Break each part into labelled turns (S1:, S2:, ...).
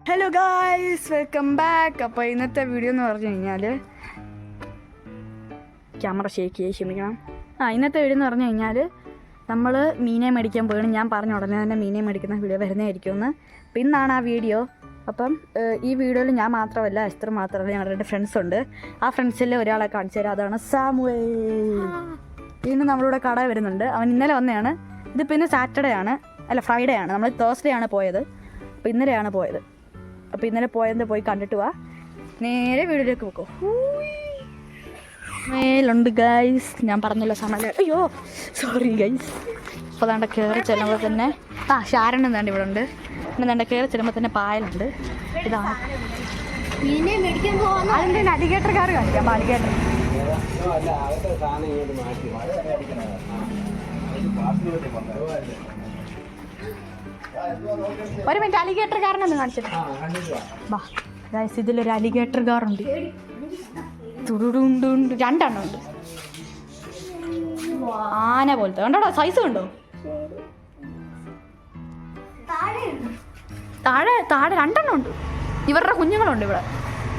S1: Hello guys, welcome back. അപ്പോൾ ഇന്നത്തെ video എന്ന് പറഞ്ഞു കഴിഞ്ഞാൽ ക്യാമറ ഷേക്ക് ചെയ്ത് ക്ഷമിക്കണം. ഇന്നത്തെ വീഡിയോ എന്ന് പറഞ്ഞു കഴിഞ്ഞാൽ നമ്മൾ മീനെ മേടിക്കാൻ പോവുകയാണ്. ഞാൻ പറഞ്ഞ ഉടനെ തന്നെ മീനെ മേടിക്കുന്ന വീഡിയോ വരുന്നതായിരിക്കുമെന്ന്. അപ്പോൾ ഇന്നാണ് ആ വീഡിയോ. അപ്പം ഈ വീഡിയോയിൽ ഞാൻ മാത്രമല്ല, എസ്തർ മാത്രമല്ല, ഞങ്ങളുടെ 2 ഫ്രണ്ട്സ് ഉണ്ട്. ആ ഫ്രണ്ട്സിൽ ഒരാളെ കാണിച്ചു തരാം. അതാണ് സാമുവൽ. ഇന്ന് നമ്മളിവിടെ കട വരുന്നുണ്ട്. അവൻ ഇന്നലെ വന്നതാണ്. ഇത് പിന്നെ സാറ്റർഡേ ആണ്, അല്ല ഫ്രൈഡേ ആണ്. നമ്മൾ തേഴ്സ്ഡേ ആണ് പോയത്. അപ്പോൾ ഇന്നലെയാണ് പോയത്. അപ്പോൾ ഇന്നലെ പോയത് പോയി കണ്ടിട്ട് വാ. നേരെ വീഡിയോയിലേക്ക് പോക്കോ. മേലുണ്ട് ഗൈസ്, ഞാൻ പറഞ്ഞല്ലോ സമയം. അയ്യോ സോറി ഗൈസ്. അപ്പോൾ ദാണ്ട കയറി ചെല്ലുമ്പോൾ തന്നെ ഷാരൻ എന്താണ്ട് ഇവിടെ ഉണ്ട്. പിന്നെ ദാണ്ട കയറി ചെല്ലുമ്പോൾ തന്നെ പായലുണ്ട്. ഇതാണ് അതിൻ്റെ അലിഗേറ്റർ കാർ കാണിക്കാം. അലിഗേറ്റർ ഒരു മിനിറ്റ്, അലിഗേറ്റർ കാറിനൊന്ന് കാണിച്ചിട്ട് വാ ഗൈസ്. ഇതിലൊരു അലിഗേറ്റർ കാറുണ്ട്. തുടുണ്ടുണ്ട്, 2 എണ്ണം ഉണ്ട്. ആന പോലത്തെ കണ്ടോടാ, സൈസ് കണ്ടോ? താഴെ 2 എണ്ണം ഉണ്ട്. ഇവരുടെ കുഞ്ഞുങ്ങളുണ്ട് ഇവിടെ.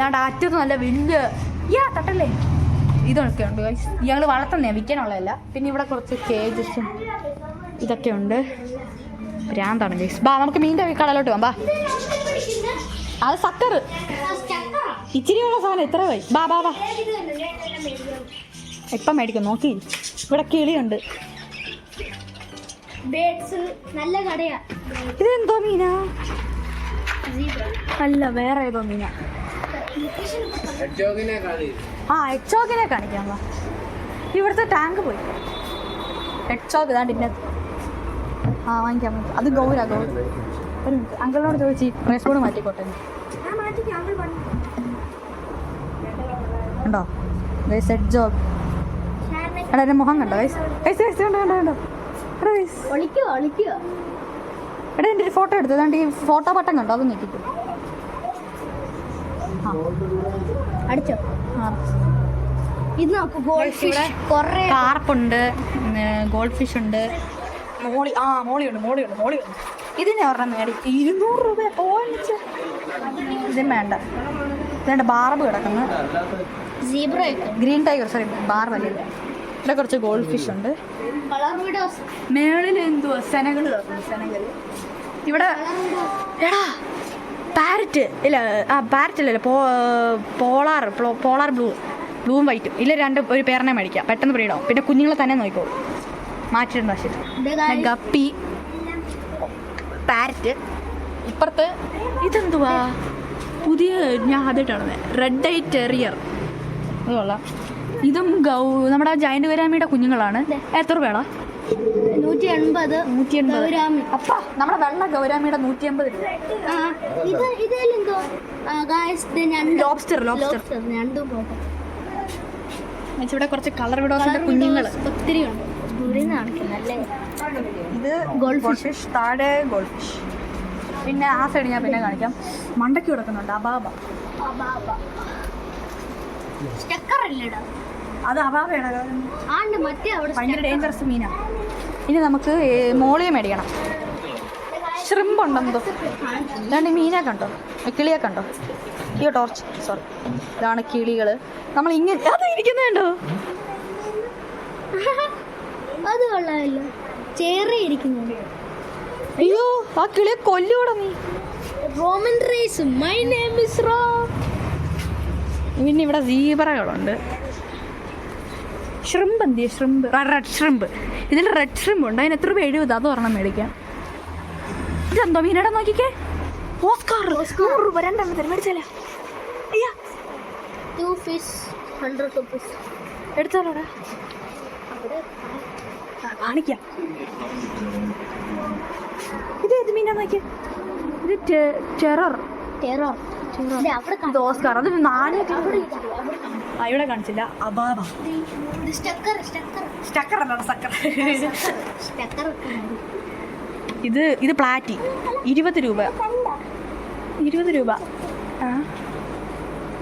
S1: ഞാൻ അറ്റത്ത് നല്ല വലിയ തട്ടല്ലേ ഇതൊക്കെ ഉണ്ട് ഗൈസ്. ഞങ്ങൾ വളർത്തുന്നേ, വിൽക്കാനുള്ളതല്ല. പിന്നെ ഇവിടെ കുറച്ച് കേജസും ഇതൊക്കെ ഉണ്ട്. ഭ്രാന്താണ് ഗൈസ്. ബാ നമുക്ക് മീൻ്റെ കടലോട്ട് പോകാം. ബാ, അത് സക്കർ ഇച്ചിരിയുള്ള സാധനം എത്ര പോയി. ബാ ബാ ബാ, ഇപ്പം മേടിക്കും. നോക്കി ഇവിടെ കിളിയുണ്ട്. ഇതെന്തോ മീനാ? അല്ല, വേറെ ഏതോ മീനാ. എക്സോഗിനെ കാണിക്കാം. വാ, ഇവിടുത്തെ ടാങ്ക് പോയി. എക്സോഗ് ഇതാണ്ട് ഇന്നത്. വാങ്ങിക്കാൻ പറ്റും. അത് ഗൗര. ഒരു മിനിറ്റ്, അങ്കിളിനോട് ചോദിച്ച് റെസ്പോണ്ട് മാറ്റിക്കോട്ടെ. ഉണ്ടോ സെറ്റ് ജോബ്? എടാ എൻ്റെ മുഖം കണ്ടോ ഗൈസ്? കണ്ടോ കണ്ടോ എടാ എൻ്റെ ഒരു ഫോട്ടോ എടുത്തു. ഏതാണ്ട് ഈ ഫോട്ടോ ബട്ടൺ കണ്ടോ? അത് നോക്കിക്കോ. അടിച്ചോ? കാർപ്പുണ്ട്, ഗോൾഡ് ഫിഷ് ഉണ്ട്, മോളിയുണ്ട്. ഇതിന് ഒരെണ്ണം മേടിക്കും 200 രൂപ. ഇതിന് വേണ്ട. ഇതേണ്ട ബാർബ് കിടക്കുന്നു. ഗ്രീൻ ടൈഗർ, സോറി ബാർബ് അല്ലേ. ഇവിടെ കുറച്ച് ഗോൾഡ് ഫിഷ് ഉണ്ട്. മേളിൽ എന്തുവാ സെനകൾ സെനകൾ. ഇവിടെ എടാ പാരറ്റ് ഇല്ല, പാരറ്റ് ഇല്ലല്ലോ, പോളാർ ബ്ലൂവും വൈറ്റും ഇല്ല. ഒരു പേരിനെ മേടിക്കാം, പെട്ടെന്ന് ബ്രീഡാവും. പിന്നെ കുഞ്ഞുങ്ങളെ തന്നെ നോക്കിക്കോളൂ. മാറ്റിയിട്ടുണ്ട്. ശരി, ഗപ്പി, പാരറ്റ്. ഇപ്പുറത്ത് ഇതെന്തുവാ പുതിയ, ഞാൻ ആദ്യമായിട്ടാണ്. Red I terrier. അത് കൊള്ളാം. ഇതും നമ്മുടെ ജയന്റ് ഗൗരാമിയുടെ കുഞ്ഞുങ്ങളാണ്. എത്ര രൂപയാണോ? 180. അപ്പ നമ്മുടെ വെള്ള ഗൗരാമിയുടെ 180 രൂപ. ഇവിടെ കുറച്ച് കളർ വിഡോസിന്റെ കുഞ്ഞുങ്ങൾ ഒത്തിരി ഉണ്ട്. ഇത് ഗോൾഡ് ഫിഷ്, താഴെ ഗോൾഡ് ഫിഷ്. പിന്നെ ആ സൈഡ് ഞാൻ പിന്നെ കാണിക്കാം. മണ്ടയ്ക്ക് കിടക്കുന്നുണ്ട് അബാബ. അത് അബാബയാണ്, ഭയങ്കര ഡേഞ്ചറസ് മീനാണ്. ഇനി നമുക്ക് മോളിയെ മേടിക്കണം. ഷ്രിമ്പ് ഉണ്ടെന്തോ. ഇതാണ്ട് മീനെ കണ്ടോ, കിളിയെ കണ്ടോ? അയ്യോ ടോർച്ച്, സോറി. ഇതാണ് കിളികൾ. നമ്മൾ ഇങ്ങനെ അത് ഇരിക്കുന്നുണ്ടോ?
S2: അത് കൊള്ളാമല്ലോ, ചേറി ഇരിക്കുന്നു.
S1: അയ്യോ ആ കിളിയെ കൊല്ലൂടെ നീ.
S2: Roman rice, my name is Rome.
S1: പിന്നെ ഇവിടെ സീബ്രകളുണ്ട്. ഷ്രിമ്പ് എന്തിയ? Shrimp, red shrimp. ഇതിൽ റെഡ് ഷ്രിമ്പ് ഉണ്ട്. അതിന് എത്ര രൂപ? 70. അത് ഒരെണ്ണം മേടിക്കാം. ഇതെന്തോ മീനടാ? നോക്കിക്കേ, ഓസ്കാർ 100 രൂപ. 2 എണ്ണത്തിന് മേടിച്ചാലേ. അയ്യാ,
S2: 2 fish 100 rupees.
S1: എടുത്താലോടാ, കാണിക്കാം. ഇത് ഏത് മീനാ നോക്കിയ? ഇത് ടെറർ. ഓസ്കാർ. അത് 400. ഇവിടെ കാണിച്ചില്ല. അബാബ. ഇത് പ്ലാറ്റി 20 രൂപ. 20 രൂപ.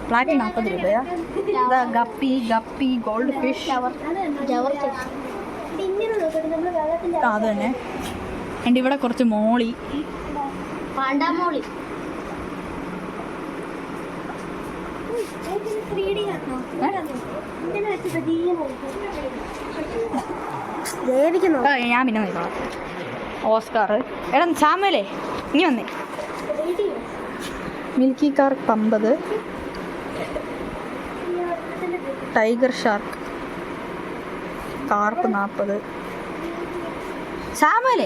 S1: പ്ലാറ്റി 40 രൂപയാ. ഇതാ ഗപ്പി ഗോൾഡ് ഫിഷ്. അത് തന്നെ. എൻ്റെ ഇവിടെ കുറച്ച് മോളി.
S2: പാണ്ടാമോളി.
S1: ഞാൻ പിന്നെ നോക്കാം. ഓസ്കാർ എടാ സാമല്ലേ ഇനി വന്നേ. മിൽക്കി കാർക്ക് 50, ടൈഗർ ഷാർക്ക് കാർപ്പ് 40. സാമുവൽ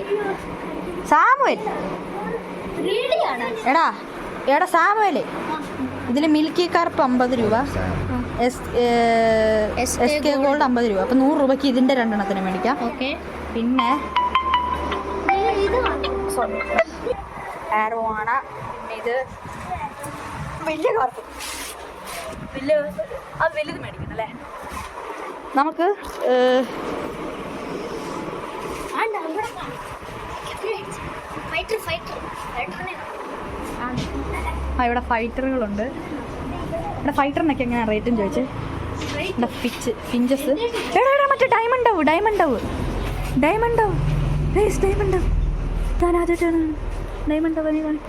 S1: എടാ സാമുവലേ, ഇതിൽ മിൽക്കി കാർപ്പ് 50 രൂപ, എസ് കെ ഗോൾഡ് 50 രൂപ. അപ്പം 100 രൂപയ്ക്ക് ഇതിൻ്റെ 2 എണ്ണത്തിന് മേടിക്കാം. പിന്നെ ആരോ ആണ്. പിന്നെ ഇത് വലിയ കാർപ്പ്, അത് വലുത് മേടിക്കണം അല്ലേ നമുക്ക്. ഇവിടെ ഫൈറ്ററുകളുണ്ട്. ഇവിടെ ഫൈറ്ററിനൊക്കെ എങ്ങനെയാണ് റേറ്റും ചോദിച്ചേ. ഇവിടെ ഫിഞ്ചസ്. എടാ മറ്റേ ഡയമണ്ട് ആവും താൻ ആദ്യമായിട്ടാണ് ഡയമണ്ട് ആവും. നീ കാണി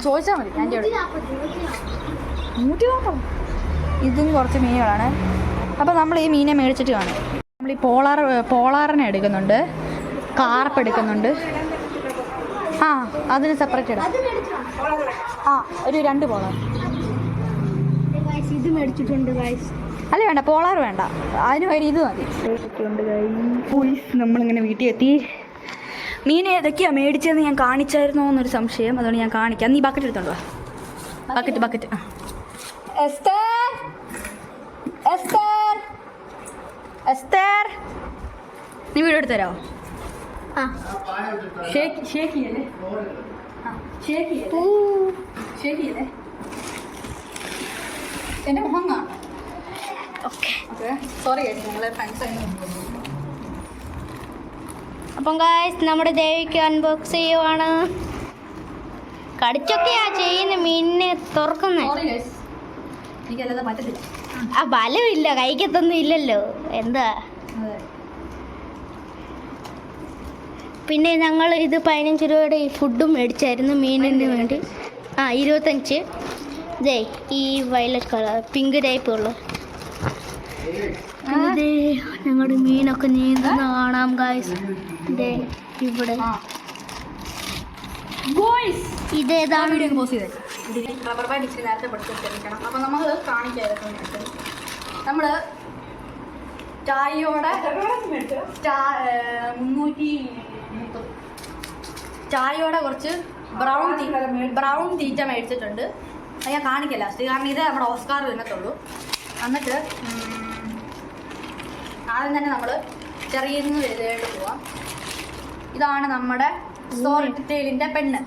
S1: ചോദിച്ചാൽ മതി. ഞാൻ 140. ഇതും കുറച്ച് മീനുകളാണ്. അപ്പോൾ നമ്മൾ ഈ മീനെ മേടിച്ചിട്ട് കാണും. നമ്മൾ ഈ പോളാറിനെ എടുക്കുന്നുണ്ട്, കാർപ്പ് എടുക്കുന്നുണ്ട്. ആ അതിന് സെപ്പറേറ്റ് ഇടാം. ഒരു 2 പോളാർ
S2: ഇത് മേടിച്ചിട്ടുണ്ട്.
S1: അല്ല വേണ്ട, പോളാർ വേണ്ട, അതിന് വരെ ഇത് മതി. നമ്മളിങ്ങനെ വീട്ടിൽ എത്തി. മീൻ ഏതൊക്കെയാണ് മേടിച്ചതെന്ന് ഞാൻ കാണിച്ചായിരുന്നോ എന്നൊരു സംശയം, അതുകൊണ്ട് ഞാൻ കാണിക്കാം. നീ ബക്കറ്റ് എടുത്തോണ്ടോ. ബക്കറ്റ് എസ്തർ നീ വീഡിയോ എടുത്ത് തരാമോ? എൻ്റെ മുഖം കാണാം. ഓക്കെ സോറി ഞങ്ങളെ ഫ്രണ്ട്സ്.
S2: അപ്പം ഗായ്സ് നമ്മുടെ ദേവിക്ക് അൺബോക്സ് ചെയ്യുവാണ്. കടിച്ചൊക്കെയാ ചെയ്യുന്ന മീനിനെ തുറക്കുന്നത്.
S1: എനിക്കല്ലാതെ പറ്റത്തില്ല.
S2: ആ ബലമില്ല, കൈക്കത്തൊന്നും ഇല്ലല്ലോ. എന്താ പിന്നെ ഞങ്ങൾ ഇത് 15 രൂപയുടെ ഈ ഫുഡും മേടിച്ചായിരുന്നു മീനിന് വേണ്ടി. 25. ഇതേ ഈ വയലറ്റ് കളർ പിങ്ക് ടൈപ്പ് ഉള്ളു. ഇതേ ഞങ്ങളുടെ മീനൊക്കെ നീന്തുന്ന കാണാം ഗായ്സ്. ഇതേ ഇവിടെ ഇതേതാണ്.
S1: റബ്ബർ ബാൻഡ് ഇച്ചിരി നേരത്തെ പഠിച്ചിരിക്കണം. അപ്പം നമ്മൾ കാണിക്കായിരുന്നു. നമ്മൾ ചായയോടെ 330 ചായയോടെ കുറച്ച് ബ്രൗൺ തീറ്റ മേടിച്ചിട്ടുണ്ട്. അത് ഞാൻ കാണിക്കാം ലാസ്റ്റ്, കാരണം ഇത് നമ്മുടെ ഓസ്കാർ തിന്നത്തുള്ളൂ. എന്നിട്ട് ആദ്യം തന്നെ നമ്മൾ ചെറിയെന്ന് വലുതായിട്ട് പോവാം. ഇതാണ് നമ്മുടെ സോൾട്ട് ടെയിലിൻ്റെ പെണ്ണ്.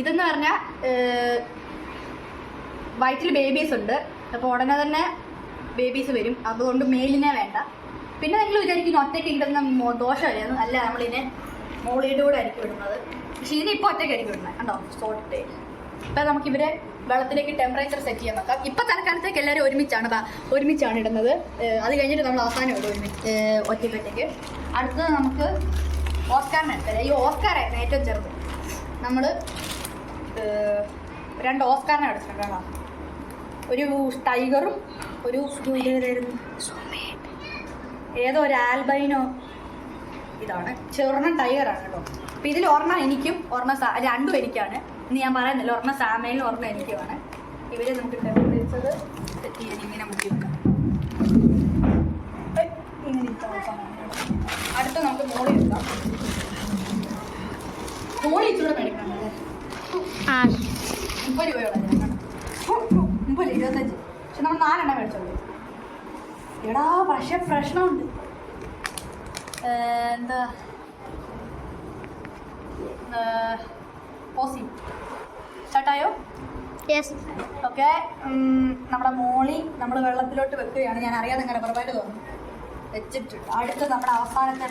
S1: ഇതെന്ന് പറഞ്ഞാൽ വയറ്റിൽ ബേബീസ് ഉണ്ട്. അപ്പോൾ ഉടനെ തന്നെ ബേബീസ് വരും, അതുകൊണ്ട് മെയിലിനെ വേണ്ട. പിന്നെ നിങ്ങൾ വിചാരിക്കുന്നു ഒറ്റയ്ക്ക് ഇടുന്ന ദോഷമല്ലായിരുന്നു. അല്ല, നമ്മളിതിനെ മോളിയുടെ കൂടെ ആയിരിക്കും ഇടുന്നത്. പക്ഷേ ഇതിനിപ്പോൾ ഒറ്റയ്ക്കായിരിക്കും ഇടുന്നത്. കണ്ടോ സോൾട്ട് ടെയിൽ. ഇപ്പം നമുക്കിവരെ വെള്ളത്തിലേക്ക് ടെമ്പറേച്ചർ സെറ്റ് ചെയ്യാൻ വെക്കാം. ഇപ്പം തൽക്കാലത്തേക്ക് എല്ലാവരും ഒരുമിച്ചാണ് ഇടുന്നത്. അത് കഴിഞ്ഞിട്ട് നമ്മൾ അവസാനം ഇടും ഒറ്റയ്ക്ക്. അടുത്തത് നമുക്ക് ഓസ്കാറിനെ എടുത്തരാം. ഈ ഓസ്കാറായിരുന്നു ഏറ്റവും ചെറുത്. നമ്മൾ 2 ഓസ്കാറിനെ എടുത്തിട്ടുണ്ട് കേട്ടോ. ഒരു ടൈഗറും ഒരു ഏതോ ഒരു ആൽബൈനോ. ഇതാണ് ചെറുണം ടൈഗറാണ് കേട്ടോ. അപ്പം ഇതിൽ ഒരെണ്ണം എനിക്കും രണ്ടും എനിക്കാണ്. ഇന്ന് ഞാൻ പറയുന്നില്ല, ഒരെണ്ണം സാമയിലും ഒരെണ്ണം എനിക്കുമാണ്. ഇവരെ നമുക്ക് ടെമ്പറേച്ചർ സെറ്റ് ചെയ്യാൻ ഇങ്ങനെ മുക്കി വെക്കാം. അടുത്ത് നമുക്ക് മോളി എടുക്കാം. മോളി ഇച്ചിലൂടെ മേടിക്കണമല്ലേ? 30 രൂപയോടെ 25. പക്ഷെ നമ്മൾ 4 എണ്ണം മേടിച്ചോളൂ. എടാ പക്ഷെ പ്രശ്നമുണ്ട്. എന്താ പോസി സ്റ്റാർട്ടായോ?
S2: യെസ്.
S1: ഓക്കെ. നമ്മുടെ മോളി നമ്മൾ വെള്ളത്തിലോട്ട് വെക്കുകയാണ്. ഞാൻ അറിയാതെ ഇങ്ങനെ പുറമായിട്ട് തോന്നുന്നു വെച്ചിട്ടുണ്ട്. അടുത്ത് നമ്മുടെ അവസാനത്തെ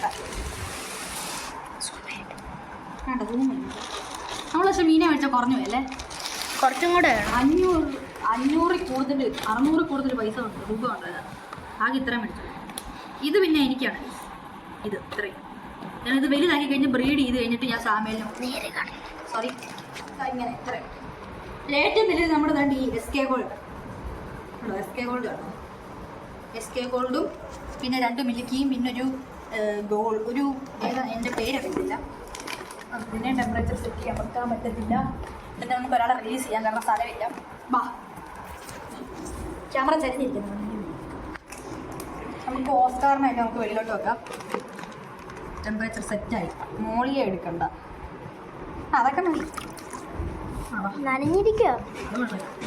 S1: നമ്മൾ പക്ഷെ മീനെ മേടിച്ചാൽ കുറഞ്ഞു അല്ലേ?
S2: കുറച്ചും കൂടെ
S1: 500 കൂടുതൽ 600 കൂടുതൽ പൈസ ഉണ്ട്, രൂപ ഉണ്ട്. ആകെ ഇത്രയും മേടിച്ചു. ഇത് പിന്നെ എനിക്കാണ്. ഇത് ഇത്രയും ഞാനിത് വലുതാക്കി കഴിഞ്ഞ് ബ്രീഡ് ചെയ്ത് കഴിഞ്ഞിട്ട് ഞാൻ സാമയിലും ഇങ്ങനെ ഇത്ര ഏറ്റവും വലിയ നമ്മുടെ തന്നെ ഈ SK ഗോൾഡ് SK ഗോൾഡ് കാണോ SK ഗോൾഡും പിന്നെ 2 മിൽക്കിയും പിന്നെ ഒരു ഏതാ എൻ്റെ പേരറിയില്ല പിന്നെ ടെമ്പറേച്ചർ സെറ്റ് ചെയ്യാൻ പറ്റത്തില്ല പിന്നെ നമുക്ക് ഒരാളെ റിലീസ് ചെയ്യാൻ കാരണം സ്ഥലമില്ല ബാ ക്യാമറ ചരിഞ്ഞിരിക്കുന്നു നമുക്ക് ഓസ്കാറിനായിട്ട് നമുക്ക് വെളിയിലോട്ട് വെക്കാം ടെമ്പറേച്ചർ സെറ്റായി മോളിയെ എടുക്കണ്ട അതൊക്കെ മതി
S2: നനഞ്ഞിരിക്കുക.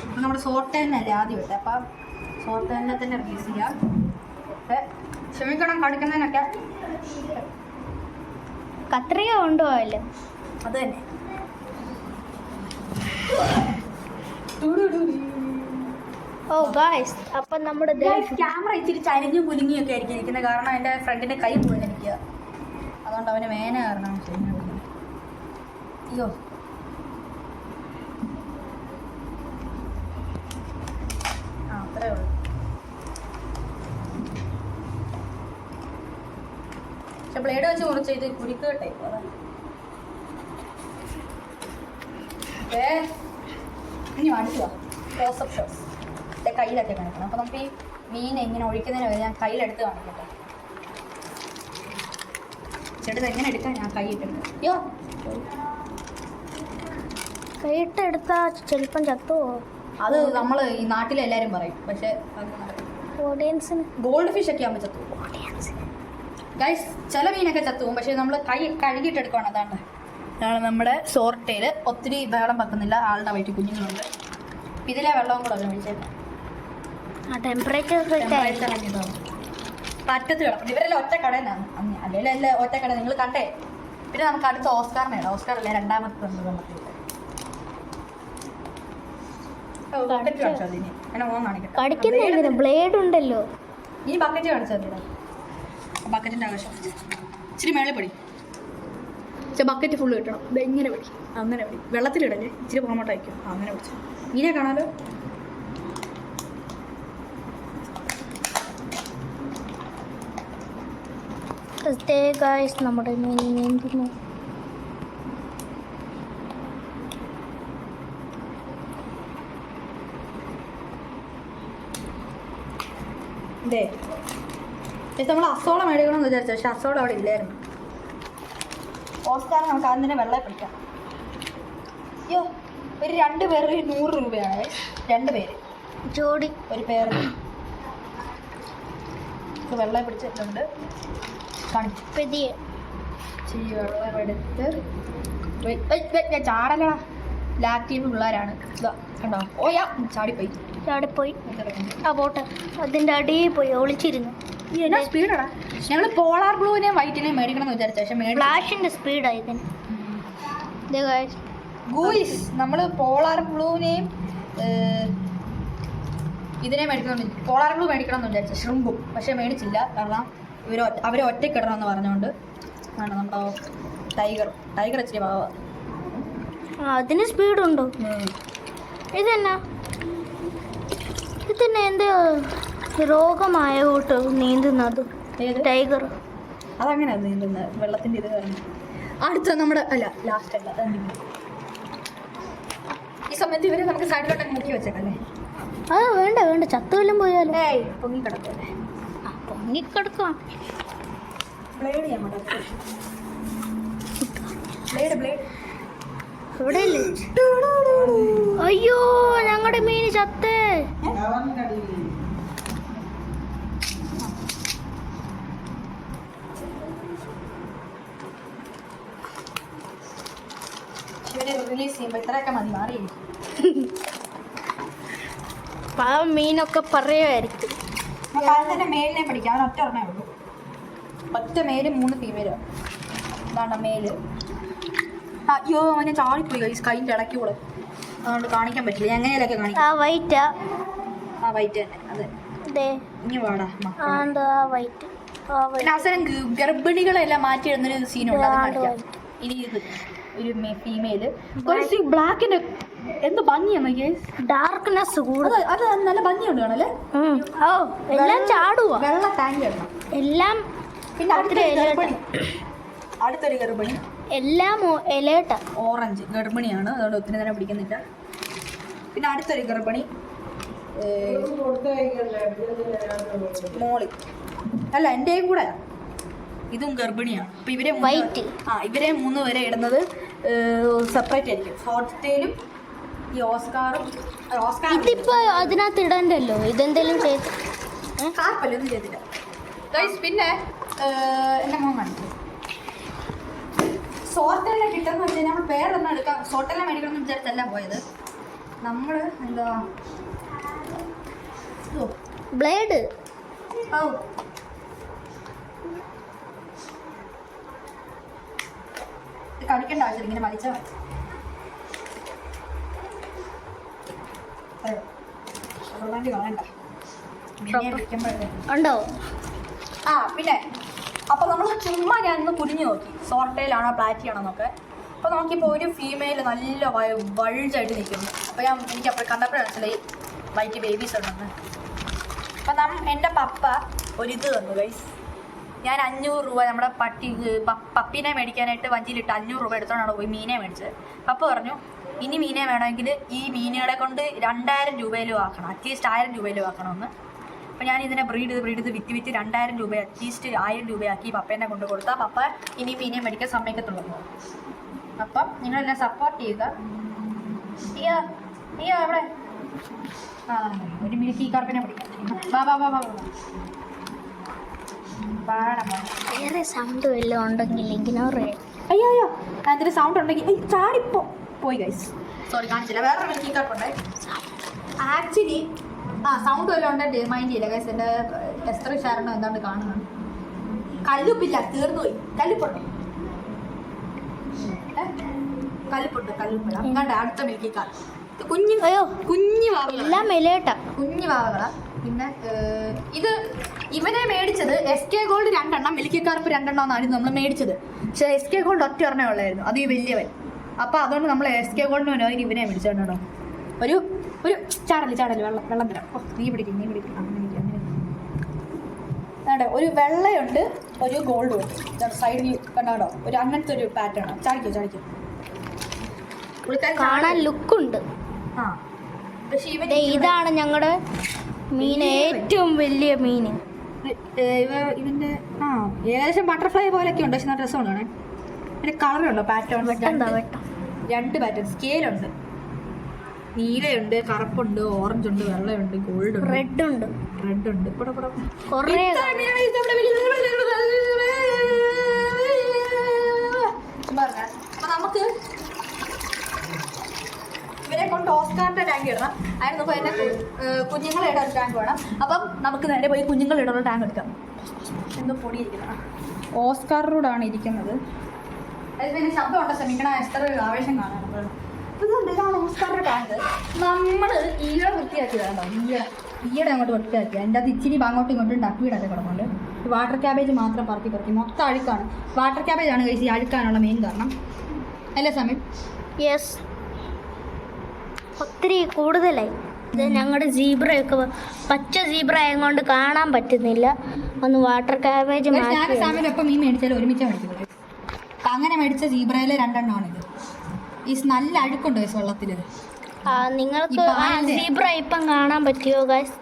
S1: അപ്പം നമ്മുടെ സോർട്ടേനല്ലേ ആദ്യം ഇട്ട് അപ്പം സോർട്ടേനെ തന്നെ റിലീസ് ചെയ്യാം ക്ഷമിക്കണം കടിക്കുന്നതിനൊക്കെ
S2: കത്രിക കൊണ്ടുപോയല്ലോ
S1: അത് തന്നെ
S2: ഓ ഗായ്സ് അപ്പം നമ്മുടെ
S1: ക്യാമറ ഇച്ചിരി ചരിഞ്ഞും കുലുങ്ങിയൊക്കെ ആയിരിക്കും ഇരിക്കുന്നത് കാരണം എൻ്റെ ഫ്രണ്ടിൻ്റെ കൈ മുഴുവനിരിക്കുക അതുകൊണ്ട് അവന് വേന കാരണം അയ്യോ ആ അത്രേ ഉള്ളൂ പക്ഷെ ബ്ലേഡ് വെച്ച് മുറിച്ച് ഇത് കുരുക്ക് ടൈപ്പ് അതാണ് ഇനി അടുത്തുക ക്ലോസപ്പ് ഷോട്ട്സ് എൻ്റെ കയ്യിലൊക്കെ കാണിക്കണം അപ്പോൾ നമുക്ക് ഈ മീൻ ഇങ്ങനെ ഒഴിക്കുന്നതിന് വരെ ഞാൻ കയ്യിലെടുത്ത് കാണിക്കട്ടെ ചേട്ടത് എങ്ങനെ എടുക്കാൻ ഞാൻ കൈയിട്ടെടുക്കാം അയ്യോ
S2: കൈയിട്ടെടുത്താൽ ചിലപ്പം ചത്തുവോ
S1: അത് നമ്മൾ ഈ നാട്ടിലെല്ലാവരും പറയും പക്ഷേ
S2: ഓഡിയൻസിന്
S1: ഗോൾഡ് ഫിഷ് ഒക്കെ ആകുമ്പോൾ ചത്തു ഗൈസ് ചില മീനൊക്കെ ചത്തുവും പക്ഷേ നമ്മൾ കൈ കഴുകിയിട്ടെടുക്കണം അതാണ് അതാണ് നമ്മുടെ സോർട്ടയിൽ ഒത്തിരി വെള്ളം വെക്കുന്നില്ല ആളുടെ വയറ്റിൽ കുഞ്ഞുങ്ങളുണ്ട് ഇതിലെ വെള്ളവും കൂടെ ഒന്ന് ഒഴിച്ചേക്കാം
S2: ടെമ്പറേച്ചർ
S1: പറ്റത്ത് കിടക്കും ഇവരെല്ലാം ഒറ്റ കടയിൽ നിന്നാണ് അല്ലെങ്കിൽ എല്ലാം ഒറ്റ കട നിങ്ങൾ കണ്ടേ പിന്നെ നമുക്ക് അടുത്ത ഓസ്കാറിനെ ഇടാം ഓസ്കാർ അല്ലേ രണ്ടാമത്തെ വെള്ളത്തിൽ
S2: കടിക്കുന്ന ബ്ലേഡ് ഉണ്ടല്ലോ
S1: ഈ ബക്കറ്റ് കാണിച്ചാൽ ബക്കറ്റിൻ്റെ ആവശ്യം ഇച്ചിരി മേളിൽ പടി പക്ഷെ ബക്കറ്റ് ഫുള്ള് കിട്ടണം ഇത് ഇങ്ങനെ പടി അങ്ങനെ പടി വെള്ളത്തിലിടല്ലേ ഇച്ചിരി പുറമോട്ട് അയക്കും അങ്ങനെ പിടിച്ചു ഇങ്ങനെ കാണാലോ
S2: ഗായ്സ് നമ്മുടെ മീൻ നീന്തുന്നു
S1: ഇതേ നമ്മൾ അസോള മേടിക്കണമെന്ന് വിചാരിച്ചു പക്ഷെ അസോള അവിടെ ഇല്ലായിരുന്നു ഓസ്കാർ നമുക്ക് അതിനെ വെള്ളം പിടിക്കാം അയ്യോ ഒരു 2 പേർ 100 രൂപയാണ് 2 പേര്
S2: ജോഡി
S1: ഒരു പേർ വെള്ളം പിടിച്ചിട്ടുണ്ട് കാണിച്ചു
S2: പെതിയെ
S1: ഇച്ചിരി വെള്ളം എടുത്ത് ഞാൻ ചാടലടാ ലാക്റ്റീവ് പിള്ളേരാണ് ഇതാ കണ്ടോ ഓയാ ചാടിപ്പോയി
S2: ആ പോട്ടെ അതിൻ്റെ അടിയിൽ പോയി ഒളിച്ചിരുന്നു
S1: എന്നാ സ്പീഡാടാ ഞങ്ങൾ പോളാർ ബ്ലൂവിനെയും വൈറ്റിനെയും മേടിക്കണം എന്ന് വിചാരിച്ചു പക്ഷെ
S2: ഫ്ലാഷിൻ്റെ സ്പീഡായി ഇതിന്
S1: ഗൂയിസ് നമ്മൾ പോളാർ ബ്ലൂവിനെയും ഇതിനെ മേടിക്കണം പോളാർ ബ്ലൂ മേടിക്കണം എന്ന് വിചാരിച്ചു ഷ്രിമ്പും പക്ഷെ മേടിച്ചില്ല കാരണം അവരെ ഒറ്റക്കിടണമെന്ന് പറഞ്ഞുകൊണ്ട് ആണ് നമ്മുടെ ടൈഗർ ഇച്ചിരി പാവാ
S2: അതിന് സ്പീഡുണ്ടോ ഇതെന്നാ എന്തോ രോഗമായ കൂട്ട് നീന്തുന്നത് ടൈഗർ
S1: അതങ്ങനെയാണ് നീന്തുന്നത് വെള്ളത്തിൻ്റെ ഇത് കാരണം അടുത്ത നമ്മുടെ അല്ല ലാസ്റ്റ് അല്ല ഈ സമയത്ത് ഇവരെ നമുക്ക് സൈഡിലോട്ട് നോക്കി വെച്ചേക്കല്ലേ
S2: വേണ്ട ചത്തുവെല്ലാം പോയാലോ
S1: പൊങ്ങിക്കിടക്കല്ലേ
S2: പൊങ്ങിക്കിടക്കാം
S1: ബ്ലേഡ് ചെയ്യാൻ ബ്ലേഡ്
S2: എവിടെയല്ലേ അയ്യോ ഞങ്ങളുടെ മീൻ ചത്തേ
S1: റിലീസ് ചെയ്യുമ്പോൾ ഇത്രയൊക്കെ മതി മാറി
S2: പാവം മീനൊക്കെ പറയുമായിരിക്കും
S1: തന്നെ മേലിനെ പഠിക്കാം അവൻ ഒറ്റ ഒരെണ്ണേ ഉള്ളൂ ഒറ്റ മേല് 3 ഫീമെയിലോ അതാണ് മേല് അയ്യോ അവനെ ചാടിപ്പോയി ഈ സ്കൈൻ്റെ ഇടയ്ക്ക് കൂടെ അതുകൊണ്ട് കാണിക്കാൻ പറ്റില്ല എങ്ങനെയൊക്കെ കാണിക്കാം
S2: ആ വൈറ്റ്
S1: തന്നെ അതെ ഇനി വാടാ
S2: വൈറ്റ്
S1: പിന്നെ അവസരം ഗർഭിണികളെല്ലാം മാറ്റിയിടുന്നൊരു സീനുണ്ട് അത് കാണിക്കാം ഇനി ഇത് ഒരു ഫീമെയില് ബ്ലാക്കിന്റെ എന്ത് ഭംഗിയാണ്
S2: ഡാർക്ക്നെസ് കൂടുതൽ
S1: അത് നല്ല ഭംഗിയുണ്ട് കാണല്ലേ
S2: എല്ലാം ചാടുക
S1: വെള്ള ടാങ്ക് ഇടണം
S2: എല്ലാം
S1: പിന്നെ അടുത്തൊരു ഗർഭിണി
S2: എല്ലാം ഇലയിട്ട.
S1: ഓറഞ്ച് ഗർഭിണിയാണ്, അതുകൊണ്ട് ഒത്തിരി നേരം പിടിക്കുന്നില്ല. പിന്നെ അടുത്തൊരു ഗർഭിണി മോളി, അല്ല എൻ്റെയും കൂടെ ഇതും ഗർഭിണിയാണ്. അപ്പം ഇവരെ 3 പേരെ ഇടുന്നത് സെപ്പറേറ്റ് ആയിരിക്കും. ഹോട്ട്സ്റ്റേലും ഈ ഓസ്കാറും.
S2: ഇതിപ്പോ അതിനകത്ത് ഇടണ്ടല്ലോ, ഇതെന്തെങ്കിലും ചെയ്ത്
S1: കാർപ്പല്ലോ ഒന്നും ചെയ്തില്ല. പിന്നെ എൻ്റെ മോൻ കാണിച്ചു സോർട്ടെല്ലാം കിട്ടുന്ന വെച്ച് കഴിഞ്ഞാൽ നമ്മൾ പേരൊന്നും എടുക്കാം. സോർട്ടെല്ലാം മേടിക്കണമെന്ന് വിചാരിച്ചല്ല പോയത്. നമ്മൾ എന്താ
S2: ബ്ലേഡ്
S1: കടിക്കേണ്ട ആവശ്യം, ഇങ്ങനെ വലിച്ചാൽ മതി.
S2: ഉണ്ടോ?
S1: പിന്നെ അപ്പോൾ നമ്മൾ ചുമ്മാ ഞാനൊന്ന് കുനിഞ്ഞു നോക്കി സോർട്ടയിലാണോ പ്ലാറ്റിയാണോ എന്നൊക്കെ. അപ്പോൾ നോക്കിയപ്പോൾ ഒരു ഫീമെയിൽ നല്ല വൾജായിട്ട് നിൽക്കുന്നു. അപ്പോൾ എനിക്ക് അപ്പോൾ കണ്ടപ്പോഴാണ് മനസ്സിലായി വൈറ്റ് ബേബീസ് ഉണ്ടെന്ന്. അപ്പം എൻ്റെ പപ്പ ഒരിത് തന്നു ഗൈസ്. ഞാൻ 500 രൂപ നമ്മുടെ പപ്പീനെ മേടിക്കാനായിട്ട് വഞ്ചിയിലിട്ട് 500 രൂപ എടുത്തോണ്ടാണ് പോയി മീനെ മേടിച്ചത്. പപ്പ പറഞ്ഞു ഇനി മീനെ വേണമെങ്കിൽ ഈ മീനുകളെ കൊണ്ട് 2000 രൂപയിലും ആക്കണം, അറ്റ്ലീസ്റ്റ് 1000 രൂപയിലും ആക്കണമെന്ന്. അപ്പോൾ ഞാൻ ഇതിനെ ബ്രീഡ് ചെയ്ത് വിറ്റ് 2000 രൂപ അറ്റ്ലീസ്റ്റ് 1000 രൂപയാക്കി പപ്പേനെ കൊണ്ട് കൊടുത്താൽ പപ്പ ഇനി മീനെ മേടിക്കാൻ സമ്മതിക്കത്തുള്ളൂ. അപ്പം നിങ്ങളെല്ലാം സപ്പോർട്ട് ചെയ്യുക. അയ്യോ അവിടെ ഒരു മിൽക്കി കാർപ്പിനെ പിടിക്കാം.
S2: വേറെ സൗണ്ട് വല്ലതും ഉണ്ടെങ്കിൽ ഇഗ്നോർ ചെയ്യാം.
S1: അയ്യോ അതിന് സൗണ്ട് ഉണ്ടെങ്കിൽ ചാടിപ്പോ പോയി ഗൈസ്. സോറി കാണിച്ചില്ല. വേറെ മിൽക്കി കാർപ്പുണ്ട് ആക്ച്വലി. സൗണ്ട് വല്ലതും ഉണ്ടെങ്കിൽ മൈൻഡ് ചെയ്യില്ല ഗൈസ്. എൻ്റെ എസ്ത്ര ഷാരണോ എന്താണ്ട് കാണുന്നത്. കല്ലുപ്പില്ല, തീർന്നു പോയി. കല്ലുപ്പുണ്ടോ? കല്ലുപ്പില്ല. അങ്ങാണ്ട് അടുത്ത മിൽക്കി കാർ കുഞ്ഞു
S2: എല്ലാം ഇലയിട്ട
S1: കുഞ്ഞു വാവകളാ. പിന്നെ ഇവനെ മേടിച്ചത് SK ഗോൾഡ് 2 എണ്ണം, മിൽക്കി കാർപ്പ് 2 എണ്ണം എന്നായിരുന്നു നമ്മൾ മേടിച്ചത്. പക്ഷേ SK ഗോൾഡ് ഒറ്റ ഒരെണ്ണേ ഉള്ളായിരുന്നു, അത് ഈ വലിയവൻ. അപ്പോൾ അതുകൊണ്ട് നമ്മൾ SK ഗോൾഡിന് വേണമെങ്കിൽ ഇവനെ മേടിച്ചോ. ഒരു ചാടല് വെള്ളം തരാം. നീ പിടിക്കും അങ്ങനെ. ഒരു വെള്ളയുണ്ട്, ഒരു ഗോൾഡും ഉണ്ട് സൈഡിൽ കണ്ടോ. ഒരു അങ്ങനത്തെ ഒരു പാറ്റേൺ. ചാടിക്കോ
S2: കാണാൻ ലുക്കുണ്ട്.
S1: പക്ഷെ
S2: ഇതാണ് ഞങ്ങളുടെ മീൻ, ഏറ്റവും വലിയ മീൻ.
S1: ഇവന്റെ ഏകദേശം ബട്ടർഫ്ലൈ പോലെയൊക്കെ ഉണ്ട്, പക്ഷെ നല്ല രസമാണ്. പിന്നെ കളറുണ്ടോ പാറ്റേൺ, 2 പാറ്റേൺ സ്കെയിലുണ്ട്. നീലയുണ്ട്, കറുപ്പുണ്ട്, ഓറഞ്ച് ഉണ്ട്, വെള്ളയുണ്ട്, ഗോൾഡ് ഉണ്ട്, റെഡ് ഉണ്ട്. അപ്പൊ നമുക്ക് ഇവരെ കൊണ്ട് ഓസ്കാറിന്റെ ടാങ്ക് ഇടണം. അതിന് മുമ്പ് തന്നെ കുഞ്ഞുങ്ങളെ ഇടാൻ ടാങ്ക് വേണം. അപ്പം നമുക്ക് നേരെ പോയി കുഞ്ഞുങ്ങൾ ഇടാനുള്ള ടാങ്ക് എടുക്കാം. എന്തോ പൊടിയിരിക്കണം. ഓസ്കാർ റോഡാണ് ഇരിക്കുന്നത്. അത് പിന്നെ ശബ്ദം ഉണ്ടോ ശ്രമിക്കണം, എത്ര ആവേശം കാണാൻ. ഇതാണ് ഓസ്കാറിന്റെ ടാങ്ക്. നമ്മൾ ഈയിടെ വൃത്തിയാക്കിയതാണോ, ഈയിടെ അങ്ങോട്ട് വൃത്തിയാക്കി. അതിൻ്റെ അത് ഇച്ചിരി അങ്ങോട്ടും ഇങ്ങോട്ടും ഡക്വീടൊക്കെ കിടന്നുണ്ട്. വാട്ടർ ക്യാബേജ് മാത്രം പറക്കി മൊത്തം അഴുക്കാണ്. വാട്ടർ ക്യാബേജാണ് കഴിച്ച് അഴുക്കാനുള്ള മെയിൻ കാരണം. അല്ലേ സമയം?
S2: യെസ്, ഒത്തിരി കൂടുതലായി. ഇത് ഞങ്ങളുടെ സീബ്രയൊക്കെ പച്ച സീബ്ര ആയതുകൊണ്ട് കാണാൻ പറ്റുന്നില്ല. ഒന്ന് വാട്ടർ ക്യാബേജ്
S1: സാമിനൊപ്പം മീൻ മേടിച്ചാലും ഒരുമിച്ച് മേടിക്കുന്നത്. അങ്ങനെ മേടിച്ച സീബ്രയിലെ 2 എണ്ണമാണിത്. ഈ നല്ല അഴുക്കുണ്ട് ഗൈസ് വെള്ളത്തിൽ.
S2: നിങ്ങൾക്ക് സീബ്ര ഇപ്പം കാണാൻ പറ്റിയോ ഗൈസ്?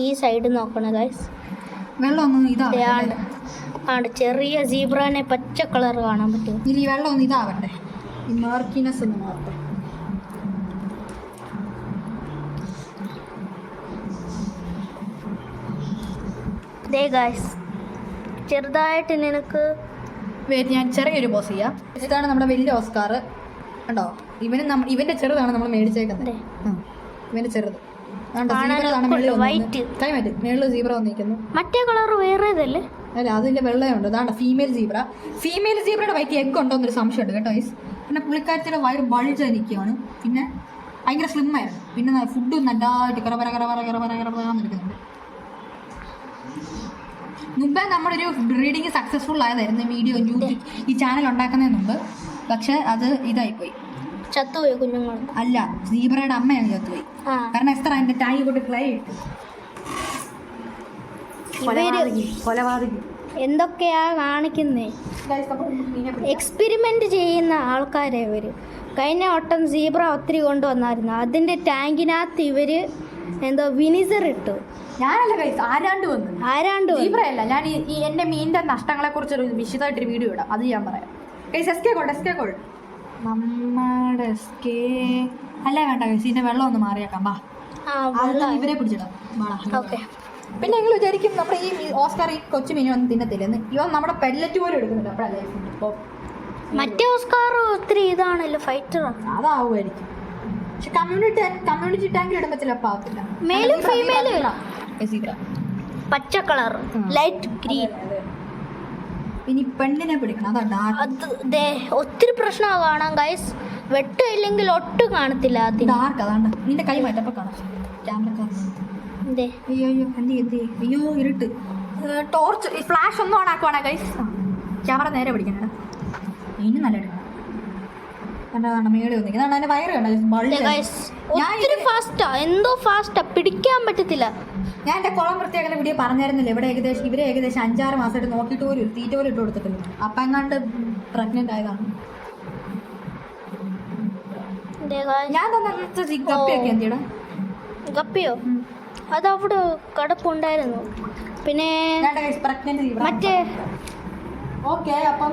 S2: ഈ സൈഡ് നോക്കണം ഗൈസ്.
S1: വെള്ളമൊന്നും ഇതാണ്
S2: ചെറിയ സീബ്രനെ പച്ച കളർ കാണാൻ പറ്റും.
S1: ഈ വെള്ളം ഒന്നും ഇതാവട്ടെ, ഈ മാർക്കിനെസ് ഒന്ന് മാറട്ടെ.
S2: ഗൈസ് ചെറുതായിട്ട് നിനക്ക്
S1: ഞാൻ ചെറിയൊരു പോസ് ചെയ്യാം. ഇതാണ് നമ്മുടെ വലിയ ഓസ്കാർ കണ്ടോ. ഇവന്റെ ചെറുതാണ് നമ്മൾ മേടിച്ചേക്കുന്നത്. ഇവന്റെ ചെറുത് മേളിൽ സീബ്ര വന്നിരിക്കുന്നു.
S2: മറ്റേ കളർ വേറെ ഇതല്ലേ?
S1: അല്ല, അതിന്റെ വെള്ളയുണ്ട്. അതാണ് ഫീമെയിൽ സീബ്രയുടെ വയറ്റിൽ എഗ് ഉണ്ടോ എന്നൊരു സംശയമുണ്ട് കേട്ടോ ഗൈസ്. പിന്നെ പുള്ളിക്കാരത്തിയുടെ വയറ് ബൾജ് നിൽക്കുകയാണ്. പിന്നെ ഭയങ്കര സ്ലിം ആയിരുന്നു. പിന്നെ ഫുഡ് നല്ലതായിട്ട് കറവരന്നിരിക്കുന്നുണ്ട്. മുമ്പേ നമ്മളൊരു ബ്രീഡിങ് സക്സസ്ഫുൾ ആയതായിരുന്നു വീഡിയോ ഈ ചാനൽ ഉണ്ടാക്കുന്നതിന് മുമ്പ്. പക്ഷെ അത് ഇതായിപ്പോയി,
S2: ചത്തുപോയി കുഞ്ഞുങ്ങൾ.
S1: അല്ല, സീബ്രയുടെ അമ്മയാണ് ചത്തുപോയി. കാരണം എത്ര അതിന്റെ ടാങ്ക് കൊണ്ട് ക്ലൈ ഇട്ടു. കൊലപാതകി
S2: എന്തൊക്കെയാ കാണിക്കുന്നേ.
S1: ഗൈസ് നമ്മൾ മീനെ പിടിക്കാം.
S2: എക്സ്പെരിമെന്റ് ചെയ്യുന്ന ആൾക്കാരെ ഇവര്. കഴിഞ്ഞ വട്ടം സീബ്ര ഒത്തിരി കൊണ്ടുവന്നായിരുന്നു. അതിന്റെ ടാങ്കിനകത്ത് ഇവര് എന്തോ വിനിസർ ഇട്ടു.
S1: ഞാനല്ല ഗൈസ്, ആരാണ്ട് വന്നു. സീബ്രയല്ല, ഞാൻ ഈ എൻ്റെ മീനിൻ്റെ നഷ്ടങ്ങളെ കുറിച്ച് ഒരു വിശദമായിട്ടൊരു വീഡിയോ ഇടാം, അത് ഞാൻ പറയാം. ഗൈസ് എസ്കേ ഗോൾഡ് നമ്മുടെ എസ്കേ അല്ല വേണ്ട ഗൈസ്, ഇതിൻ്റെ വെള്ളം ഒന്ന് മാറിയേക്കാം. ബാ ഇവരെ പിടിച്ചിടാം.
S2: ഓക്കെ.
S1: പിന്നെ നിങ്ങൾ വിചാരിക്കും നമ്മുടെ ഈ ഓസ്കാർ ഈ കൊച്ചു മീനൊന്നും തിന്നത്തില്ലെന്ന്. ഇവൻ നമ്മുടെ പെല്ലറ്റ് പോലും എടുക്കുന്നില്ല. അപ്പോഴല്ലേ ഇപ്പോൾ
S2: മറ്റേ ഓസ്കാർ ഒത്തിരി ഇതാണല്ലോ, ഫൈറ്ററാണ്.
S1: അതാവുമായിരിക്കും. പക്ഷെ കമ്മ്യൂണിറ്റി ടാങ്കിൽ ഇടുമ്പോൾ ചിലപ്പോൾ ആവത്തില്ല.
S2: മേലും ഫീമെയിലും പച്ച കളർ, ലൈറ്റ് ഗ്രീൻ.
S1: ഇനി പെണ്ണിനെ പിടിക്കണം, അതാണ്
S2: അത് ഒത്തിരി പ്രശ്നമാണ് കാണാൻ ഗൈസ്. വെട്ടില്ലെങ്കിൽ ഒട്ടും കാണത്തില്ല.
S1: ഡാർക്ക് അതാണ്. നിന്റെ കൈ മാറ്റപ്പോൾ കാണാം ക്യാമറ. അയ്യോ അയ്യോ ഇരുട്ട്. ടോർച്ച് ഫ്ലാഷ് ഒന്നും ഓൺ ആക്കുവാണേ ഗൈസ്. ക്യാമറ നേരെ പിടിക്കണം. ഇനി നല്ല എടുക്കണം. മേളിൽ വന്നിരിക്കുന്നത് അതിന്റെ വയറ്
S2: എന്തോ ഫാസ്റ്റാ, പിടിക്കാൻ പറ്റത്തില്ല.
S1: ഞാൻ എന്റെ കുളം വൃത്തിയാക്കുന്ന വീഡിയോ പറഞ്ഞായിരുന്നില്ല. ഇവരെ ഏകദേശം 5-6 മാസമായിട്ട് നോക്കിയിട്ട് പോലും തീറ്റ പോലും ഇട്ട് കൊടുത്തിട്ടില്ല. അപ്പം എങ്ങാണ്ട് പ്രഗ്നന്റ് ആയതാണ്. ഞാൻ ഗപ്പിയൊക്കെ എന്തിടാ?
S2: ഗപ്പിയോ? അതവിടെ കിടപ്പുണ്ടായിരുന്നു. പിന്നെ മറ്റേ
S1: ഓക്കെ. അപ്പം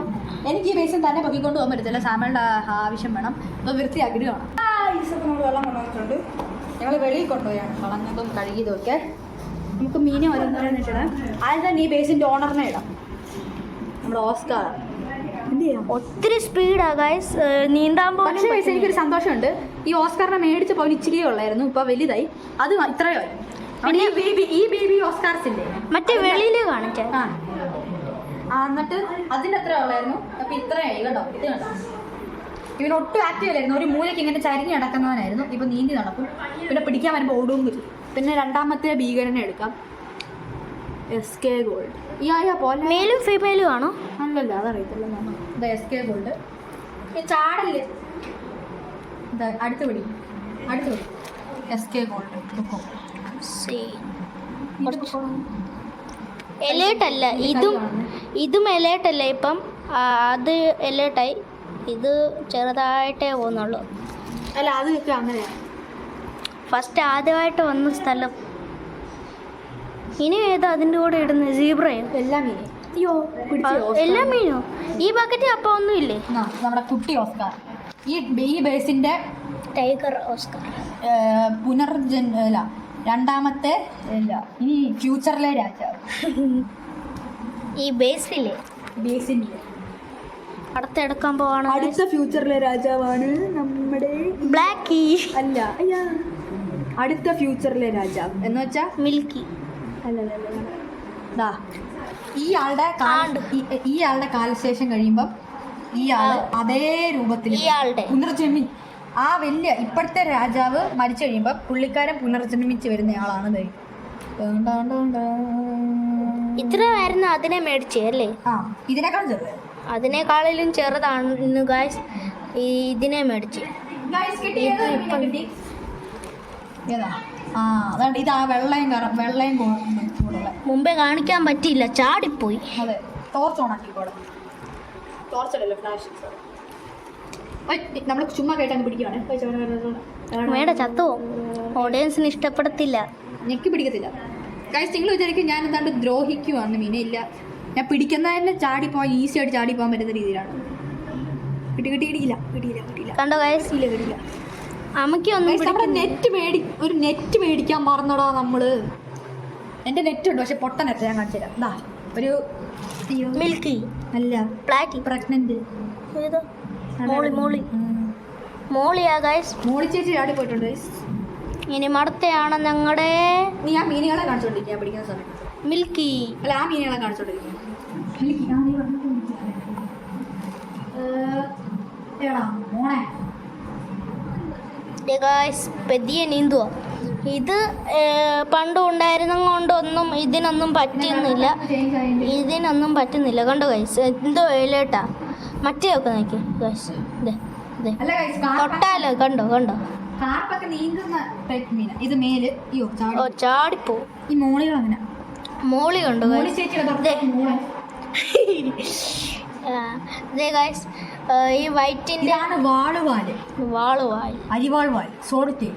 S1: എനിക്ക് ഈ ബേസിൻ തന്നെ പൊക്കിക്കൊണ്ട് പോകാൻ പറ്റത്തില്ല. സാമയുടെ ആവശ്യം വേണം. അപ്പോൾ വൃത്തിയാക്കിയിട്ട് കാണാം. നമ്മൾ വെള്ളം കൊണ്ടുവന്നിട്ടുണ്ട്. ഞങ്ങൾ വെളിയിൽ കൊണ്ടുപോയാണ് കളഞ്ഞതും കഴുകിയതും ഒക്കെ. നമുക്ക് മീനെ ഓരോന്നിടാം. ആദ്യം തന്നെ ഈ ബേസിൻ്റെ ഓണറിനെ ഇടാം. നമ്മുടെ ഓസ്കാർ എന്ത് ചെയ്യാം?
S2: ഒത്തിരി സ്പീഡാ ഗൈസ്, നീന്താൻ പോകും.
S1: പക്ഷേ ഗൈസ് എനിക്കൊരു സന്തോഷമുണ്ട്. ഈ ഓസ്കാറിനെ മേടിച്ച പോലെ ഇച്ചിരിയേ ഉള്ളായിരുന്നു, ഇപ്പോൾ വലുതായി. അത് ഇത്രയോ. പിന്നെ ഈ ബേബി ഓസ്കാർസ് ഇല്ലേ,
S2: മറ്റേ വെളിയിൽ കാണിച്ചേ.
S1: എന്നിട്ട് അതിൻ്റെ അത്ര ഉള്ളായിരുന്നു. അപ്പം ഇത്രയായി കേട്ടോ. ഇത് കണ്ടോ, ഇവനൊട്ടും ആക്റ്റീവ് അല്ലായിരുന്നു. ഒരു മൂലയ്ക്ക് ഇങ്ങനെ ചരിഞ്ഞ് നടക്കുന്നവനായിരുന്നു. ഇപ്പം നീന്തി നടക്കും. പിന്നെ പിടിക്കാൻ വരുമ്പോൾ ഓടുകയും ചെയ്യും. പിന്നെ രണ്ടാമത്തെ ഭീകരനെ എടുക്കാം, SK ഗോൾഡ്. പോലെ
S2: മെയിലും ഫീമെയിലും ആണോ?
S1: അല്ലല്ലോ, അതറിയത്തില്ല. ഇത് SK ഗോൾഡ്. ചാടല്ലേ, അടുത്ത് പിടി SK ഗോൾഡ്.
S2: എലേട്ടല്ല, ഇതും എലേട്ടല്ല. ഇപ്പം അത് എലേട്ടായി, ഇത് ചെറുതായിട്ടേ പോകുന്നുള്ളൂ.
S1: അല്ല അതൊക്കെ അങ്ങനെയാണ്.
S2: ഫസ്റ്റ് ആദ്യമായിട്ട് വന്ന സ്ഥലം. ഇനി ഏതാ അതിൻ്റെ കൂടെ ഇടുന്നത്? സീബ്രയോ?
S1: എല്ലാ മീനും.
S2: എല്ലാ മീനോ? ഈ ബക്കറ്റ് അപ്പം ഒന്നും ഇല്ലേ?
S1: നമ്മുടെ കുട്ടി ഓസ്കാർ. ഈ ബേസിന്റെ
S2: ടൈഗർ ഓസ്കാർ
S1: പുനർജന്മ രണ്ടാമത്തെ ഇല്ല, ഇനി ഫ്യൂച്ചറിലെ രാജാവ്.
S2: ഈ ബേസിന്റെ അടുത്തെടുക്കാൻ പോവാണ്.
S1: അടുത്ത ഫ്യൂച്ചറിലെ രാജാവാണ് നമ്മുടെ
S2: ബ്ലാക്കി.
S1: അല്ല, അടുത്ത ഫ്യൂച്ചറിലെ രാജാവ് എന്ന് വെച്ചാ
S2: മിൽക്കി.
S1: അല്ല, ഈ ആളുടെ കാലശേഷം കഴിയുമ്പം ഈ ആള് അതേ രൂപത്തിൽ പുനർജന്മി. ആ വലിയ ഇപ്പോഴത്തെ രാജാവ് മരിച്ചു കഴിയുമ്പോൾ പുള്ളിക്കാരൻ പുനർജന്മിച്ച് വരുന്ന ആളാണ്.
S2: ഇത്രയായിരുന്നു അതിനെ മേടിച്ചേ അല്ലേ?
S1: ഇതിനേക്കാളും ചെറുത്.
S2: അതിനേക്കാളിലും ചെറുതാണ് ഗായ്സ് ഇതിനെ മേടിച്ച്.
S1: അതാണ് ഇത്. ആ വെള്ളയും
S2: മുമ്പേ കാണിക്കാൻ പറ്റിയില്ല, ചാടിപ്പോയി.
S1: അതെ, ടോർച്ച് ഓണാക്കിക്കോളെ. ടോർച്ചല്ലോ, ഫ്ലാഷ്. നമ്മൾ ചുമ്മാ കേട്ടങ്ങ് പിടിക്കുവാണ്.
S2: വേണ്ട, ചത്തുവോ? ഓഡിയൻസിന് ഇഷ്ടപ്പെടത്തില്ല,
S1: ഞെക്കി പിടിക്കത്തില്ല. ഗൈസ് നിങ്ങൾ വിചാരിക്കും ഞാൻ എന്താണ്ട് ദ്രോഹിക്കുവാണ് മീനെ. ഇല്ല, ഞാൻ പിടിക്കുന്നതന്നെ ചാടിപ്പോവാൻ ഈസി ആയിട്ട് ചാടിപ്പോകാൻ പറ്റുന്ന രീതിയിലാണ്. കിട്ടിയില്ല.
S2: കണ്ടോ ഗൈസ്?
S1: കിട്ടിയില്ല.
S2: അമ്മയ്ക്കൊന്നും
S1: ഒരു നെറ്റ് മേടിക്കാൻ മറന്നോടാ നമ്മള്. എൻ്റെ നെറ്റ് ഉണ്ട്, പക്ഷെ പൊട്ട നെറ്റ്. ഞാൻ കാണിച്ചു തരാം. ഒരു
S2: മിൽക്കി
S1: അല്ല, പ്രഗ്നന്റ്.
S2: മോളിയാ ഗൈസ്.
S1: മോളി ചേച്ചി ചാടി പോയിട്ടുണ്ട് ഗൈസ്.
S2: ഇനി മടത്തയാണ് ഞങ്ങളുടെ.
S1: നീ ആ മീനുകളെ കാണിച്ചോണ്ടിരിക്കുക പിടിക്കുന്ന സമയത്ത്.
S2: മിൽക്കി
S1: അല്ല, ആ മീനുകളെ കാണിച്ചോണ്ടിരിക്കുക.
S2: പെതിയെ നീന്തുക. ഇത് പണ്ടും ഉണ്ടായിരുന്ന കൊണ്ടൊന്നും ഇതിനൊന്നും പറ്റുന്നില്ല. കണ്ടോ ഗൈസ്, എന്തോ ഇലേട്ടാ. മറ്റേ ഒക്കെ നോക്കി ഗൈസ്, തൊട്ടാലോ. കണ്ടോ
S1: ഇത് മേല്
S2: ചാടിപ്പോ.
S1: ഈ മോളികൾ അങ്ങനെ
S2: മോളി കണ്ടോ? ഗൈസ് ഈ വൈറ്റിൻ്റെ
S1: ഇതാണ് വാളുവാല്,
S2: വാളുവായി
S1: അരിവാൾ വാൽ, സോൾട്ടേ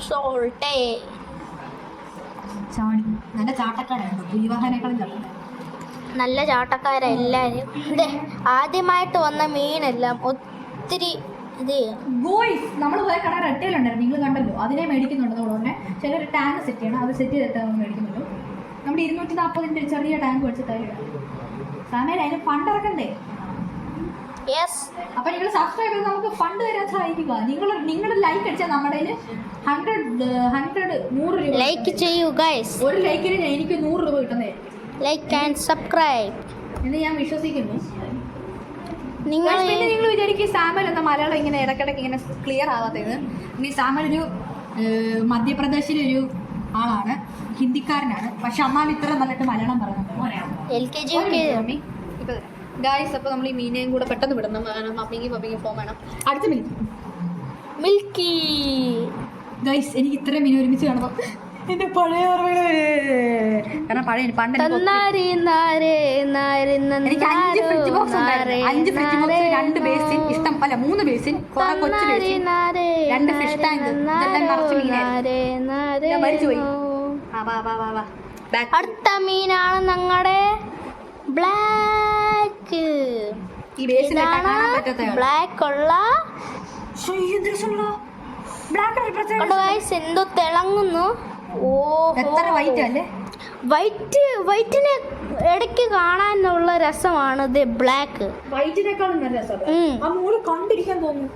S2: സോൾട്ടേ.
S1: ചാടി നല്ല ചാട്ടക്കാരാണ്, പുലിവാഹനേക്കാളും ചാട്ടക്കാരാണ്.
S2: നല്ല ചാട്ടക്കാരാ എല്ലാവരും. ഇതേ ആദ്യമായിട്ട് വന്ന മീനെല്ലാം ഒത്തിരി ഇത്
S1: ബോയ്സ് നമ്മൾ പോയ കട റെട്ടയിലുണ്ടായിരുന്നു, നിങ്ങൾ കണ്ടല്ലോ. അതിനെ മേടിക്കുന്നുണ്ട് ഉടനെ. ചിലർ ടാങ്ക് സെറ്റ് ചെയ്യണം, അത് സെറ്റ് ചെയ്തിട്ട് നമ്മൾ മേടിക്കുന്നുള്ളൂ. നമ്മുടെ 240 ചെറിയ ടാങ്ക് വെച്ചിട്ടാണ് സാമേല അതിന് ഫണ്ട് ഇറക്കണ്ടേ.
S2: യെസ്.
S1: അപ്പൊ നിങ്ങൾ സബ്സ്ക്രൈബ് ചെയ്ത് നമുക്ക് ഫണ്ട് തരാൻ സഹായിക്കുക. നിങ്ങളുടെ ലൈക്ക് അടിച്ചാൽ നമ്മുടെ 100 രൂപ
S2: ലൈക്ക് ചെയ്യൂ ഗൈസ്.
S1: ഒരു ലൈക്കിന് എനിക്ക് 100 രൂപ കിട്ടുന്നതായിരിക്കും.
S2: ലൈക്ക് ആൻഡ് സബ്സ്ക്രൈബ്
S1: എന്ന് ഞാൻ വിശ്വസിക്കുന്നു.
S2: നിങ്ങൾ
S1: പിന്നെ നിങ്ങൾ വിചാരിക്കും സാമൽ എന്ന മലയാളം ഇങ്ങനെ ഇടയ്ക്കിടയ്ക്ക് ഇങ്ങനെ ക്ലിയർ ആവാത്തത്. ഇനി സാമൽ ഒരു മധ്യപ്രദേശിലൊരു ആളാണ്, ഹിന്ദിക്കാരനാണ്. പക്ഷെ അമ്മാവ് ഇത്ര നല്ലതായിട്ട് മലയാളം പറയുന്നുണ്ട്.
S2: LKG
S1: ഗായ്സ്, അപ്പോൾ നമ്മൾ ഈ മീനെയും കൂടെ പെട്ടെന്ന് വിടണം. മമ്മിങ് ഫോം വേണം. അടുത്ത
S2: മിൽക്കി
S1: ഗൈസ്, എനിക്ക് ഇത്രയും മീൻ ഒരുമിച്ച് കാണുമ്പോൾ എൻ്റെ പഴയ ഓർമ്മകൾ. കാരണം പണ്ട് എനിക്ക് 5 ഫ്രിഡ്ജ് ബോക്സ് ഉണ്ടായിരുന്നു. 5 ഫ്രിഡ്ജ് ബോക്സ്, 2 ബേസിൻ, ഇഷ്ടം അല്ല 3 ബേസിൻ, കുറെ കൊച്ചു ബേസിൻ, 2 ഫിഷ് ടാങ്ക്, ഇതെല്ലാം നിറച്ച് മീനായിരുന്നു. ഞാൻ മരിച്ചുപോയി.
S2: അടുത്ത മീനാണ് ഞങ്ങളുടെ ബ്ലാക്ക്.
S1: ഈ ബേസിൻ
S2: ബ്ലാക്ക് ഉള്ള എന്തോ തിളങ്ങുന്നു. ഓ,
S1: എത്ര വൈറ്റ് അല്ലേ?
S2: വൈറ്റിനെ ഇടയ്ക്ക് കാണാനുള്ള രസമാണ് ഇത് ബ്ലാക്ക്.
S1: വൈറ്റിനേക്കാളും നല്ല രസമാണ്. കണ്ടിരിക്കാൻ തോന്നുന്നു.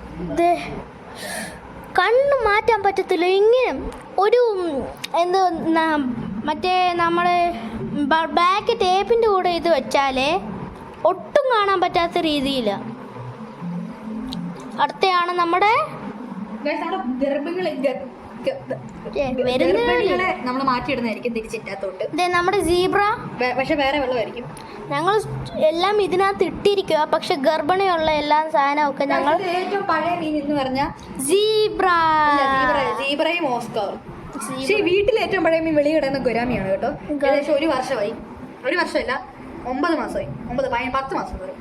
S2: കണ്ണ് മാറ്റാൻ പറ്റത്തില്ല. ഇങ്ങനെ ഒരു എന്തോ മറ്റേ നമ്മുടെ ബ്ലാക്ക് ടേപ്പിൻ്റെ കൂടെ ഇത് വെച്ചാലേ ഒട്ടും കാണാൻ പറ്റാത്ത രീതിയിൽ. അടുത്തയാണ് നമ്മുടെ
S1: നമ്മൾ മാറ്റിയിടുന്നതായിരിക്കും തിരിച്ചിട്ടാത്തോട്ട്.
S2: നമ്മുടെ സീബ്ര.
S1: പക്ഷെ വേറെ വെള്ളമായിരിക്കും.
S2: ഞങ്ങൾ എല്ലാം ഇതിനകത്ത് ഇട്ടിരിക്കുക. പക്ഷെ ഗർഭിണിയുള്ള എല്ലാ സാധനമൊക്കെ ഞങ്ങൾ
S1: ഏറ്റവും പഴയ മീൻ എന്ന് പറഞ്ഞാൽ
S2: സീബ്ര,
S1: സീബ്രയും ഓസ്കാറും. പക്ഷേ വീട്ടിൽ ഏറ്റവും പഴയ മീൻ വെളി കിടന്ന ഗുരാമിയാണ് കേട്ടോ. ഏകദേശം 1 വർഷമായി. 1 വർഷമല്ല, 9 മാസമായി. 10 മാസം വരും.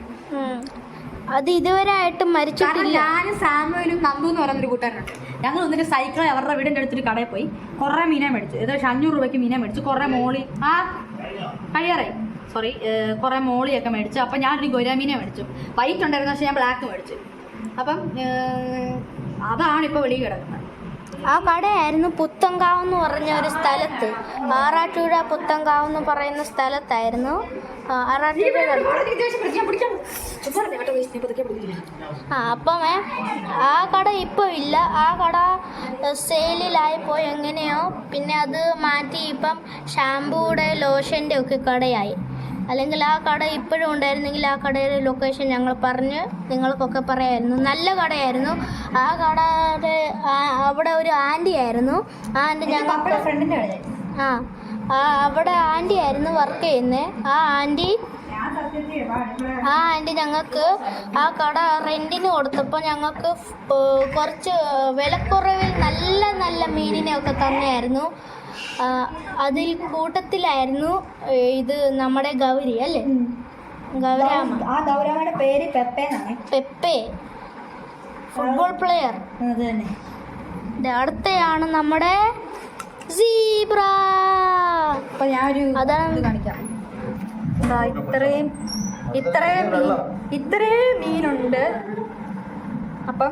S2: അത് ഇതുവരെ ആയിട്ടും മരിച്ചിട്ടില്ല.
S1: ഞാനും സാമുവലും നന്ദു എന്ന് പറയുന്നൊരു കൂട്ടുകാരുണ്ട്. ഞങ്ങൾ വന്നിട്ട് സൈക്കിളിൽ അവരുടെ വീടിൻ്റെ അടുത്തൊരു കടയിൽ പോയി കുറേ മീനെ മേടിച്ചു. ഏകദേശം 500 രൂപയ്ക്ക് മീനെ മേടിച്ചു. കുറേ മോളി കുറേ മോളിയൊക്കെ മേടിച്ചു. അപ്പം ഞാനൊരു ഗൊരാമീനെ മേടിച്ചു. വൈറ്റ് ഉണ്ടായിരുന്നു, പക്ഷേ ഞാൻ ബ്ലാക്ക് മേടിച്ചു. അപ്പം അതാണ് ഇപ്പോൾ വെളിയിൽ കിടക്കുന്നത്.
S2: ആ കടയായിരുന്നു പുത്തങ്കാവ് എന്ന് പറഞ്ഞ ഒരു സ്ഥലത്ത്, ആറാട്ടുഴ പുത്തങ്കാവ് എന്ന് പറയുന്ന സ്ഥലത്തായിരുന്നു. അപ്പം ആ കട ഇപ്പോൾ ഇല്ല. ആ കട സെയിലിലായിപ്പോയി എങ്ങനെയോ. പിന്നെ അത് മാറ്റി ഇപ്പം ഷാമ്പൂയുടെ ലോഷൻ്റെ ഒക്കെ കടയായി. അല്ലെങ്കിൽ ആ കട ഇപ്പോഴും ഉണ്ടായിരുന്നെങ്കിൽ ആ കടയുടെ ലൊക്കേഷൻ ഞങ്ങൾ പറഞ്ഞ് നിങ്ങൾക്കൊക്കെ പറയാമായിരുന്നു. നല്ല കടയായിരുന്നു ആ കടയുടെ. അവിടെ ഒരു ആൻറ്റി ആയിരുന്നു. ആ ആൻറ്റി ഞങ്ങളുടെ
S1: ഫ്രണ്ടിൻ്റെ കടയായി.
S2: അവിടെ ആൻറ്റി ആയിരുന്നു വർക്ക് ചെയ്യുന്നത്. ആ ആൻറ്റി ഞങ്ങൾക്ക് ആ കട റെൻറ്റിന് കൊടുത്തപ്പോൾ ഞങ്ങൾക്ക് കുറച്ച് വിലക്കുറവിൽ നല്ല നല്ല മീനിനെയൊക്കെ തന്നെയായിരുന്നു. അതിൽ കൂട്ടത്തിലായിരുന്നു ഇത് നമ്മുടെ ഗൗരി അല്ലേ, ഗൗരാമ.
S1: ആ ഗൗരാമയുടെ പേര്
S2: പെപ്പെ, ഫുട്ബോൾ പ്ലെയർ. അടുത്തയാണ് നമ്മുടെ സീബ്ര.
S1: അപ്പൊ ഞാനൊരു അതാണ് കാണിക്കാം. ഇത്രയും മീനുണ്ട്. അപ്പം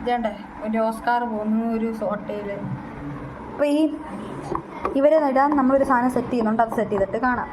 S1: ഇതേണ്ടേ, ഒരു ഓസ്കാർ പോകുന്നു, ഒരു സോട്ടയില്. അപ്പോൾ ഇവരെ ഇടാൻ നമ്മളൊരു സാധനം സെറ്റ് ചെയ്യുന്നുണ്ട്. അത് സെറ്റ് ചെയ്തിട്ട് കാണാം.